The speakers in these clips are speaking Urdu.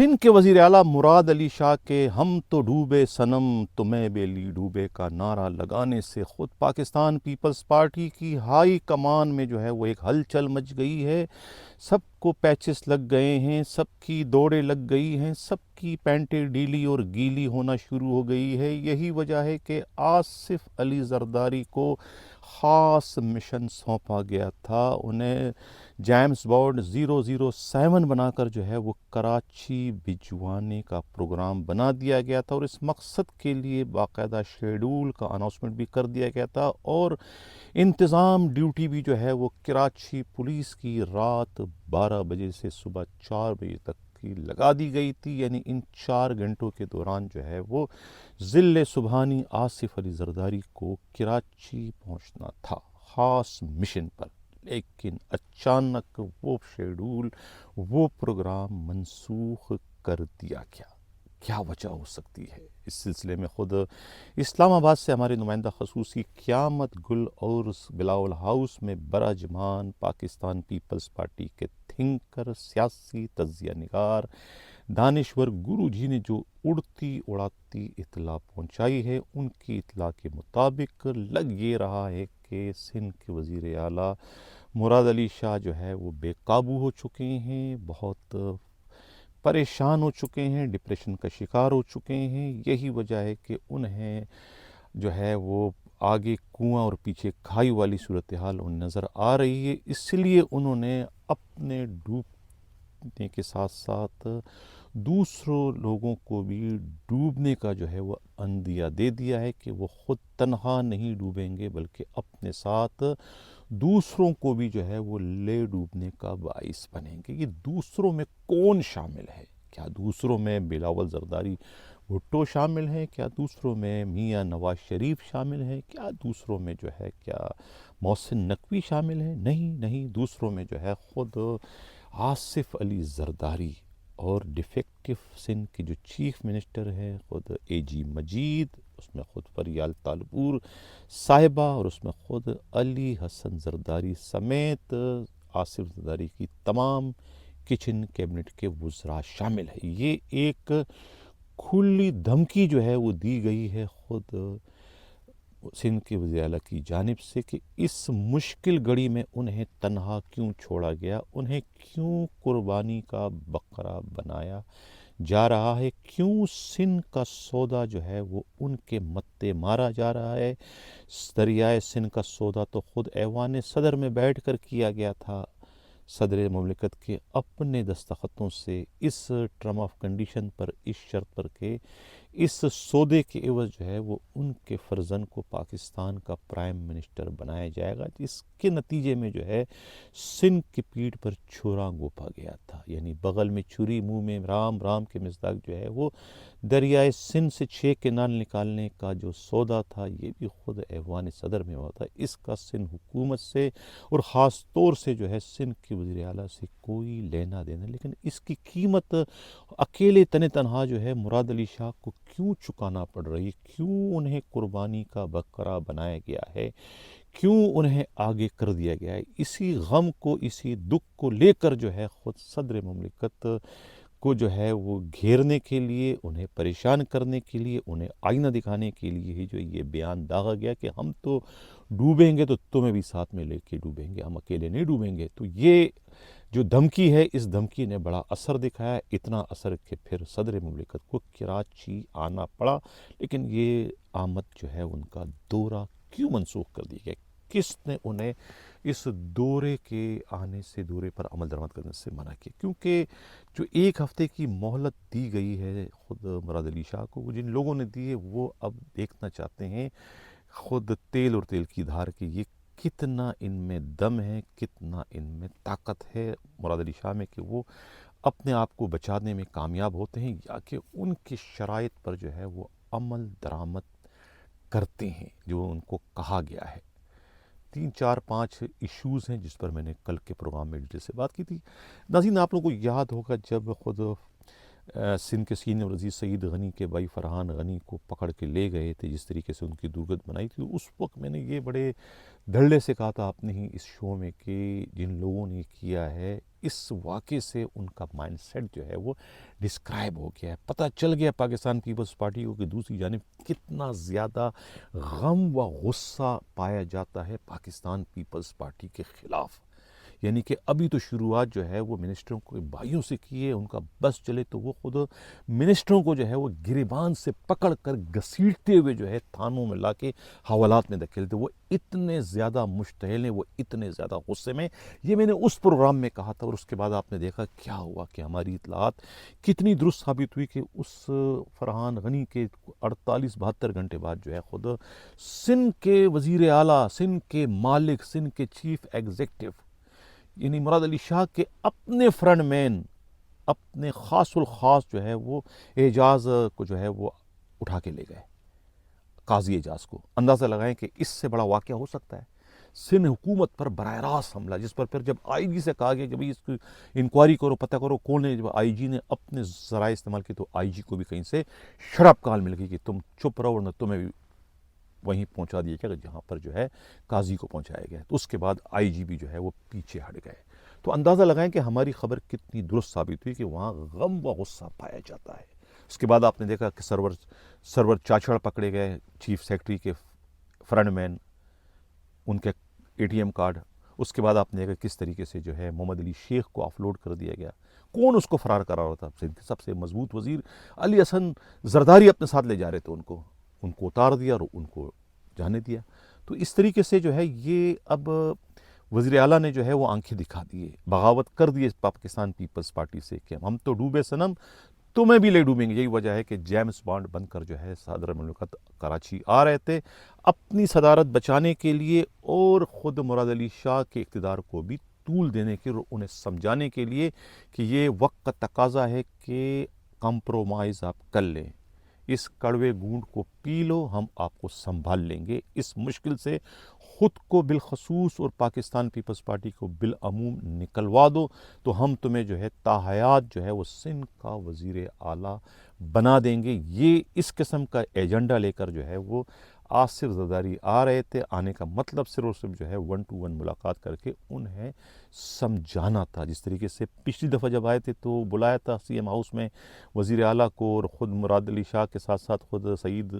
سندھ کے وزیر اعلیٰ مراد علی شاہ کے ہم تو ڈوبے صنم تمہیں بیلی ڈوبے کا نعرہ لگانے سے خود پاکستان پیپلز پارٹی کی ہائی کمان میں جو ہے وہ ایک ہلچل مچ گئی ہے. سب کو پیچز لگ گئے ہیں، سب کی دوڑیں لگ گئی ہیں، سب کی پینٹیں ڈیلی اور گیلی ہونا شروع ہو گئی ہے. یہی وجہ ہے کہ آصف علی زرداری کو خاص مشن سونپا گیا تھا. انہیں جیمز بانڈ 007 بنا کر جو ہے وہ کراچی بھجوانے کا پروگرام بنا دیا گیا تھا، اور اس مقصد کے لیے باقاعدہ شیڈول کا اناؤنسمنٹ بھی کر دیا گیا تھا، اور انتظام ڈیوٹی بھی جو ہے وہ کراچی پولیس کی رات 12 بجے سے صبح 4 بجے تک کی لگا دی گئی تھی. یعنی ان 4 گھنٹوں کے دوران جو ہے وہ ذل سبحانی آصف علی زرداری کو کراچی پہنچنا تھا خاص مشن پر. لیکن اچانک وہ شیڈول، وہ پروگرام منسوخ کر دیا گیا. کیا وجہ ہو سکتی ہے؟ اس سلسلے میں خود اسلام آباد سے ہمارے نمائندہ خصوصی قیامت گل اور بلاول ہاؤس میں براجمان پاکستان پیپلز پارٹی کے تھنکر، سیاسی تجزیہ نگار دانشور گرو جی نے جو اڑتی اڑاتی اطلاع پہنچائی ہے، ان کی اطلاع کے مطابق لگ یہ رہا ہے کہ سندھ کے وزیر اعلیٰ مراد علی شاہ جو ہے وہ بے قابو ہو چکے ہیں، بہت پریشان ہو چکے ہیں، ڈپریشن کا شکار ہو چکے ہیں. یہی وجہ ہے کہ انہیں جو ہے وہ آگے کنواں اور پیچھے کھائی والی صورتحال انہیں نظر آ رہی ہے. اس لیے انہوں نے اپنے ڈوبنے کے ساتھ ساتھ دوسروں لوگوں کو بھی ڈوبنے کا جو ہے وہ عندیہ دے دیا ہے کہ وہ خود تنہا نہیں ڈوبیں گے، بلکہ اپنے ساتھ دوسروں کو بھی جو ہے وہ لے ڈوبنے کا باعث بنیں گے. یہ دوسروں میں کون شامل ہے؟ کیا دوسروں میں بلاول زرداری بھٹو شامل ہیں؟ کیا دوسروں میں میاں نواز شریف شامل ہیں؟ کیا دوسروں میں جو ہے کیا محسن نقوی شامل ہیں؟ نہیں، دوسروں میں جو ہے خود آصف علی زرداری اور ڈیفیکٹو سندھ کے جو چیف منسٹر ہے خود اے جی مجید، اس میں خود فریال تالپور صاحبہ، اور اس میں خود علی حسن زرداری سمیت آصف زرداری کی تمام کچن کیبنٹ کے وزراء شامل ہیں. یہ ایک کھلی دھمکی جو ہے وہ دی گئی ہے خود سندھ کے وزیر اعلیٰ کی جانب سے کہ اس مشکل گھڑی میں انہیں تنہا کیوں چھوڑا گیا، انہیں کیوں قربانی کا بکرا بنایا جا رہا ہے، کیوں سندھ کا سودا جو ہے وہ ان کے متے مارا جا رہا ہے. دریائے سندھ کا سودا تو خود ایوان صدر میں بیٹھ کر کیا گیا تھا صدر مملکت کے اپنے دستخطوں سے، اس ٹرم آف کنڈیشن پر، اس شرط پر کہ اس سودے کے عوض جو ہے وہ ان کے فرزند کو پاکستان کا پرائم منسٹر بنایا جائے گا. اس کے نتیجے میں جو ہے سندھ کی پیٹھ پر چھرا گھونپا گیا تھا. یعنی بغل میں چھری، منہ میں رام رام کے مصداق جو ہے وہ دریائے سندھ سے 6 کینال نکالنے کا جو سودا تھا، یہ بھی خود ایوان صدر میں ہوا تھا. اس کا سندھ حکومت سے اور خاص طور سے جو ہے سندھ کے وزیر اعلیٰ سے کوئی لینا دینا. لیکن اس کی قیمت اکیلے تنہا جو ہے مراد علی شاہ کو کیوں چکانا پڑ رہی ہے؟ کیوں انہیں قربانی کا بکرا بنایا گیا ہے؟ کیوں انہیں آگے کر دیا گیا ہے؟ اسی غم کو، اسی دکھ کو لے کر جو ہے خود صدر مملکت کو جو ہے وہ گھیرنے کے لیے، انہیں پریشان کرنے کے لیے، انہیں آئینہ دکھانے کے لیے ہی جو یہ بیان داغا گیا کہ ہم تو ڈوبیں گے تو تمہیں بھی ساتھ میں لے کے ڈوبیں گے، ہم اکیلے نہیں ڈوبیں گے. تو یہ جو دھمکی ہے، اس دھمکی نے بڑا اثر دکھایا، اتنا اثر کہ پھر صدر مملکت کو کراچی آنا پڑا. لیکن یہ آمد جو ہے ان کا دورہ کیوں منسوخ کر دیا گیا؟ کس نے انہیں اس دورے کے آنے سے، دورے پر عمل درآمد کرنے سے منع کیا؟ کیونکہ جو 1 ہفتے کی مہلت دی گئی ہے خود مراد علی شاہ کو، وہ جن لوگوں نے دی ہے وہ اب دیکھنا چاہتے ہیں خود تیل اور تیل کی دھار کہ یہ کتنا ان میں دم ہے، کتنا ان میں طاقت ہے مراد علی شاہ میں، کہ وہ اپنے آپ کو بچانے میں کامیاب ہوتے ہیں یا کہ ان کی شرائط پر جو ہے وہ عمل درآمد کرتے ہیں جو ان کو کہا گیا ہے. 3 4 5 ایشوز ہیں جس پر میں نے کل کے پروگرام میں ڈیٹیل سے بات کی تھی. ناظرین، آپ لوگوں کو یاد ہوگا جب خود سندھ کے سینئر وزیر سعید غنی کے بھائی فرحان غنی کو پکڑ کے لے گئے تھے، جس طریقے سے ان کی درگت بنائی تھی، اس وقت میں نے یہ بڑے دھڑلے سے کہا تھا آپ نے ہی اس شو میں کہ جن لوگوں نے کیا ہے اس واقعے سے ان کا مائنڈ سیٹ جو ہے وہ ڈسکرائب ہو گیا ہے، پتہ چل گیا پاکستان پیپلز پارٹی کو کہ دوسری جانب کتنا زیادہ غم و غصہ پایا جاتا ہے پاکستان پیپلز پارٹی کے خلاف۔ یعنی کہ ابھی تو شروعات جو ہے وہ منسٹروں کو بھائیوں سے کیے، ان کا بس چلے تو وہ خود منسٹروں کو جو ہے وہ گریبان سے پکڑ کر گھسیٹتے ہوئے جو ہے تھانوں میں لا کے حوالات میں دھکیلتے، وہ اتنے زیادہ مشتعل ہیں، وہ اتنے زیادہ غصے میں۔ یہ میں نے اس پروگرام میں کہا تھا، اور اس کے بعد آپ نے دیکھا کیا ہوا کہ ہماری اطلاعات کتنی درست ثابت ہوئی کہ اس فرحان غنی کے 48-72 گھنٹے بعد جو ہے خود سندھ کے وزیر اعلیٰ، سندھ کے مالک، سندھ کے چیف ایگزیکٹو یعنی مراد علی شاہ کے اپنے فرنٹ مین، اپنے خاص الخاص جو ہے وہ اعجاز کو جو ہے وہ اٹھا کے لے گئے، قاضی اعجاز کو۔ اندازہ لگائیں کہ اس سے بڑا واقعہ ہو سکتا ہے؟ سندھ حکومت پر براہ راست حملہ، جس پر پھر جب آئی جی سے کہا گیا کہ بھئی اس کی انکوائری کرو، پتہ کرو کون ہے، جب آئی جی نے اپنے ذرائع استعمال کی تو آئی جی کو بھی کہیں سے شراب کال مل گئی کہ تم چپ رہو ورنہ تمہیں بھی وہیں پہنچا دیا گیا جہاں پر جو ہے قاضی کو پہنچایا گیا۔ تو اس کے بعد آئی جی بھی جو ہے وہ پیچھے ہٹ گئے۔ تو اندازہ لگائیں کہ ہماری خبر کتنی درست ثابت ہوئی کہ وہاں غم و غصہ پایا جاتا ہے۔ اس کے بعد آپ نے دیکھا کہ سرور چاچڑ پکڑے گئے، چیف سیکرٹری کے فرنٹ مین، ان کے اے ٹی ایم کارڈ۔ اس کے بعد آپ نے دیکھا کس طریقے سے جو ہے محمد علی شیخ کو آف لوڈ کر دیا گیا۔ کون اس کو فرار کرا رہا تھا؟ سب سے مضبوط وزیر علی حسن زرداری اپنے ساتھ لے جا رہے تھے، ان کو اتار دیا اور ان کو جانے دیا۔ تو اس طریقے سے جو ہے یہ اب وزیر اعلیٰ نے جو ہے وہ آنکھیں دکھا دیے، بغاوت کر دیے پاکستان پیپلز پارٹی سے کہ ہم تو ڈوبے صنم، تمہیں بھی لے ڈوبیں گے۔ یہی وجہ ہے کہ جیمز بانڈ بن کر جو ہے صدر مملکت کراچی آ رہے تھے اپنی صدارت بچانے کے لیے، اور خود مراد علی شاہ کے اقتدار کو بھی طول دینے کے اور انہیں سمجھانے کے لیے کہ یہ وقت کا تقاضا ہے کہ کمپرومائز آپ کر لیں، اس کڑوے گھونٹ کو پی لو، ہم آپ کو سنبھال لیں گے، اس مشکل سے خود کو بالخصوص اور پاکستان پیپلز پارٹی کو بالعموم نکلوا دو تو ہم تمہیں جو ہے تاحیات جو ہے وہ سندھ کا وزیر اعلیٰ بنا دیں گے۔ یہ اس قسم کا ایجنڈا لے کر جو ہے وہ آصف زرداری آ رہے تھے۔ آنے کا مطلب صرف اور صرف جو ہے 1-to-1 ملاقات کر کے انہیں سمجھانا تھا۔ جس طریقے سے پچھلی دفعہ جب آئے تھے تو بلایا تھا سی ایم ہاؤس میں وزیر اعلیٰ کو، اور خود مراد علی شاہ کے ساتھ ساتھ خود سعید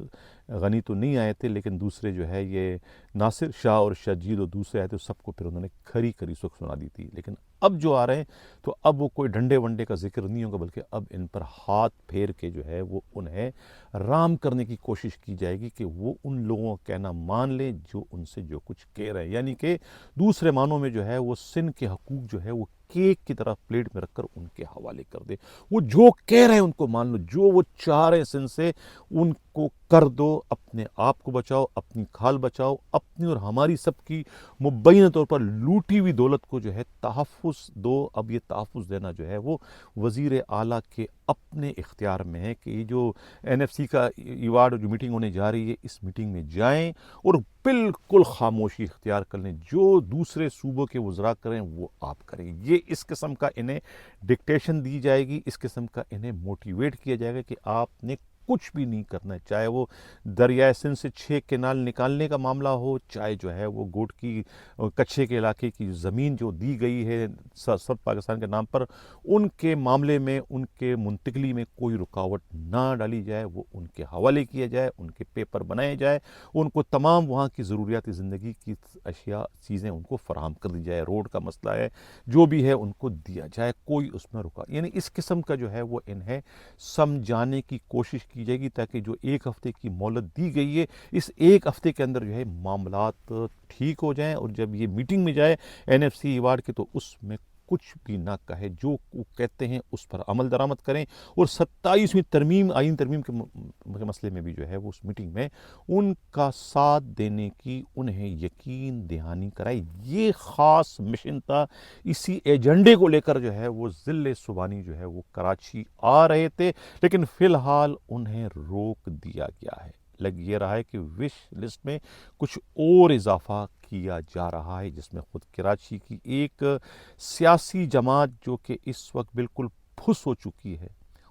غنی تو نہیں آئے تھے، لیکن دوسرے جو ہے یہ ناصر شاہ اور شجید اور دوسرے آئے تھے، سب کو پھر انہوں نے کھری کھری سکھ سنا دی تھی۔ لیکن اب جو آ رہے ہیں تو اب وہ کوئی ڈنڈے ونڈے کا ذکر نہیں ہوگا، بلکہ اب ان پر ہاتھ پھیر کے جو ہے وہ انہیں رام کرنے کی کوشش کی جائے گی کہ وہ ان لوگوں کا کہنا مان لیں جو ان سے جو کچھ کہہ رہے ہیں، یعنی کہ دوسرے معنوں میں جو ہے وہ سندھ کے حقوق جو ہے وہ کیک کی طرح پلیٹ میں رکھ کر ان کے حوالے کر دے۔ وہ جو کہہ رہے ہیں ان کو مان لو، جو وہ چاہ رہے ہیں سندھ سے ان کو کر دو، اپنے آپ کو بچاؤ، اپنی کھال بچاؤ، اپنی اور ہماری سب کی مبینہ طور پر لوٹی ہوئی دولت کو جو ہے تحفظ دو۔ اب یہ تحفظ دینا جو ہے وہ وزیر اعلیٰ کے اپنے اختیار میں ہے کہ یہ جو این ایف سی کا ایوارڈ جو میٹنگ ہونے جا رہی ہے، اس میٹنگ میں جائیں اور بالکل خاموشی اختیار کر لیں، جو دوسرے صوبوں کے وزراء کریں وہ آپ کریں۔ یہ اس قسم کا انہیں ڈکٹیشن دی جائے گی، اس قسم کا انہیں موٹیویٹ کیا جائے گا کہ آپ نے کچھ بھی نہیں کرنا ہے، چاہے وہ دریائے سندھ سے 6 کینال نکالنے کا معاملہ ہو، چاہے جو ہے وہ گوٹ کی کچھے کے علاقے کی زمین جو دی گئی ہے سب پاکستان کے نام پر، ان کے معاملے میں ان کے منتقلی میں کوئی رکاوٹ نہ ڈالی جائے، وہ ان کے حوالے کیا جائے، ان کے پیپر بنائے جائے، ان کو تمام وہاں کی ضروریات زندگی کی اشیاء چیزیں ان کو فراہم کر دی جائے، روڈ کا مسئلہ ہے جو بھی ہے ان کو دیا جائے، کوئی اس میں یعنی اس قسم کا جو ہے وہ انہیں سمجھانے کی کوشش کی جائے گی تاکہ جو 1 ہفتے کی مہلت دی گئی ہے اس 1 ہفتے کے اندر جو ہے معاملات ٹھیک ہو جائیں، اور جب یہ میٹنگ میں جائے این ایف سی ایوارڈ کے تو اس میں کچھ بھی نہ کہے، جو کہتے ہیں اس پر عمل درآمد کریں، اور 27ویں ترمیم آئین ترمیم کے مسئلے میں بھی جو ہے وہ اس میٹنگ میں ان کا ساتھ دینے کی انہیں یقین دہانی کرائی۔ یہ خاص مشن تھا، اسی ایجنڈے کو لے کر جو ہے وہ ضلع سبحانی جو ہے وہ کراچی آ رہے تھے، لیکن فی الحال انہیں روک دیا گیا ہے۔ لگ یہ رہا ہے کہ وش لسٹ میں کچھ اور اضافہ کیا جا رہا ہے، جس میں خود کراچی کی ایک سیاسی جماعت جو کہ اس وقت بالکل پھس ہو چکی ہے،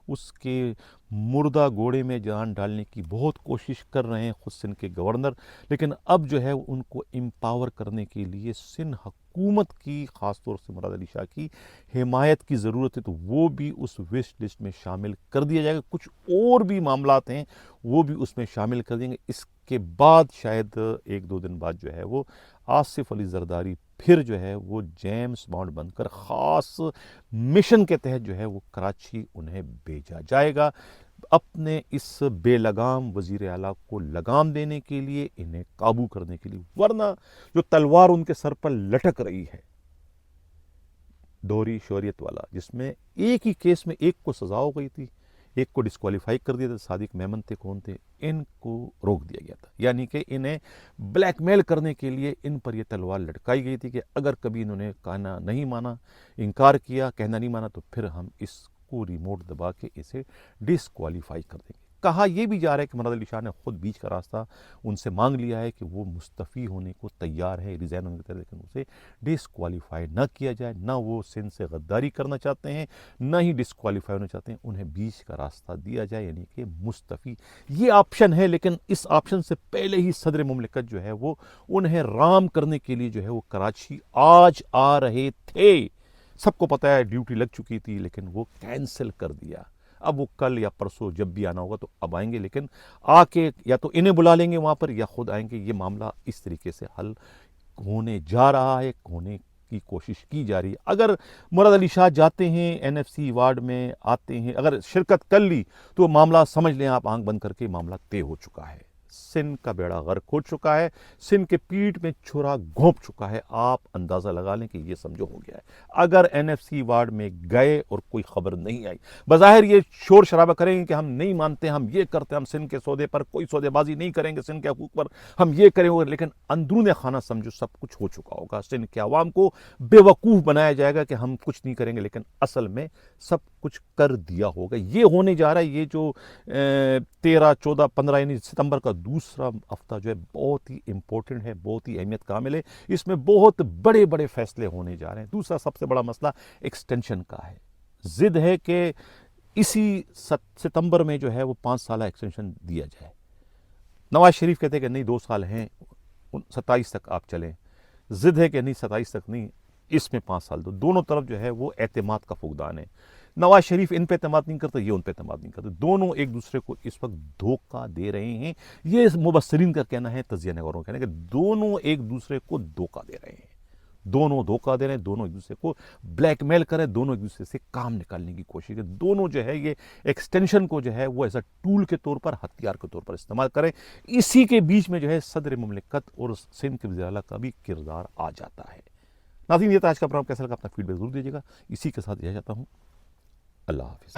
اس کے مردہ گھوڑے میں جان ڈالنے کی بہت کوشش کر رہے ہیں خود سندھ کے گورنر، لیکن اب جو ہے ان کو امپاور کرنے کے لیے سندھ حکومت کی، خاص طور سے مراد علی شاہ کی حمایت کی ضرورت ہے، تو وہ بھی اس وش لسٹ میں شامل کر دیا جائے گا۔ کچھ اور بھی معاملات ہیں وہ بھی اس میں شامل کر دیں گے۔ اس کے بعد شاید ایک دو دن بعد جو ہے وہ آصف علی زرداری پھر جو ہے وہ جیمز بانڈ بن کر خاص مشن کے تحت جو ہے وہ کراچی انہیں بھیجا جائے گا، اپنے اس بے لگام وزیر اعلیٰ کو لگام دینے کے لیے، انہیں قابو کرنے کے لیے۔ ورنہ جو تلوار ان کے سر پر لٹک رہی ہے دوہری شوریت والا، جس میں ایک ہی کیس میں ایک کو سزا ہو گئی تھی، ایک کو ڈسکوالیفائی کر دیا تھا، صادق میمن تھے، کون تھے، ان کو روک دیا گیا تھا، یعنی کہ انہیں بلیک میل کرنے کے لیے ان پر یہ تلوار لٹکائی گئی تھی کہ اگر کبھی انہوں نے کہنا نہیں مانا، انکار کیا، کہنا نہیں مانا، تو پھر ہم اس کو ریموٹ دبا کے اسے ڈسکوالیفائی کر دیں گے۔ کہا یہ بھی جا رہا ہے کہ مراد علی شاہ نے خود بیچ کا راستہ ان سے مانگ لیا ہے کہ وہ مستعفی ہونے کو تیار ہے، ریزائن ہونے کو تیار ہے، لیکن اسے ڈسکوالیفائی نہ کیا جائے۔ نہ وہ سندھ سے غداری کرنا چاہتے ہیں، نہ ہی ڈسکوالیفائی ہونا چاہتے ہیں، انہیں بیچ کا راستہ دیا جائے، یعنی کہ مستعفی۔ یہ آپشن ہے، لیکن اس آپشن سے پہلے ہی صدر مملکت جو ہے وہ انہیں رام کرنے کے لیے جو ہے وہ کراچی آج آ رہے تھے۔ سب کو پتہ ہے ڈیوٹی لگ چکی تھی، لیکن وہ کینسل کر دیا۔ اب وہ کل یا پرسوں جب بھی آنا ہوگا تو اب آئیں گے، لیکن آ کے یا تو انہیں بلا لیں گے وہاں پر یا خود آئیں گے۔ یہ معاملہ اس طریقے سے حل ہونے جا رہا ہے، ہونے کی کوشش کی جا رہی ہے۔ اگر مراد علی شاہ جاتے ہیں این ایف سی وارڈ میں، آتے ہیں، اگر شرکت کر لی تو معاملہ سمجھ لیں آپ آنکھ بند کر کے، معاملہ طے ہو چکا ہے۔ سندھ کا بیڑا غرق ہو چکا ہے، سندھ کے پیٹ میں چھرا گھونپ چکا ہے۔ آپ اندازہ لگا لیں کہ یہ سمجھو ہو گیا ہے۔ اگر این ایف سی وارڈ میں گئے اور کوئی خبر نہیں آئی، بظاہر یہ شور شرابہ کریں گے کہ ہم نہیں مانتے، ہم یہ کرتے، ہم سندھ کے سودے پر کوئی سودے بازی نہیں کریں گے، سندھ کے حقوق پر ہم یہ کریں گے، لیکن اندرون خانہ سمجھو سب کچھ ہو چکا ہوگا۔ سندھ کے عوام کو بے وقوف بنایا جائے گا کہ ہم کچھ نہیں کریں گے، لیکن اصل میں سب کچھ کر دیا ہوگا۔ یہ ہونے جا رہا ہے۔ یہ جو 13، 14، 15 یعنی ستمبر کا دوسرا ہفتہ جو ہے بہت ہی امپورٹنٹ ہے، بہت ہی اہمیت کامل ہے۔ اس میں بہت بڑے بڑے فیصلے ہونے جا رہے ہیں۔ دوسرا سب سے بڑا مسئلہ ایکسٹینشن کا ہے۔ ضد ہے کہ اسی ستمبر میں جو ہے وہ 5 سالہ ایکسٹینشن دیا جائے۔ نواز شریف کہتے ہیں کہ نہیں 2 سال ہیں، 27 تک آپ چلیں۔ ضد ہے کہ نہیں 27 تک نہیں، اس میں 5 سال دو۔ دونوں طرف جو ہے وہ اعتماد کا فقدان ہے۔ نواز شریف ان پہ اعتماد نہیں کرتا، یہ ان پہ اعتماد نہیں کرتے، دونوں ایک دوسرے کو اس وقت دھوکہ دے رہے ہیں۔ یہ مبصرین کا کہنا ہے، تجزیہ نگاروں کا کہنا ہے کہ دونوں ایک دوسرے کو دھوکہ دے رہے ہیں، دونوں دھوکہ دے رہے ہیں، دونوں ایک دوسرے کو بلیک میل کریں، دونوں ایک دوسرے سے کام نکالنے کی کوشش کریں، دونوں جو ہے یہ ایکسٹینشن کو جو ہے وہ ایز اے ٹول کے طور پر، ہتھیار کے طور پر استعمال کریں۔ اسی کے بیچ میں جو ہے صدر مملکت اور سندھ کے وزیر اعلیٰ کا بھی کردار آ جاتا ہے۔ ناظرین، یہ تھا آج کا پروگرام، کیسا لگا اپنا فیڈ بیک ضرور دیجیے گا۔ اسی کے ساتھ یہ چاہتا ہوں، اللہ حافظ۔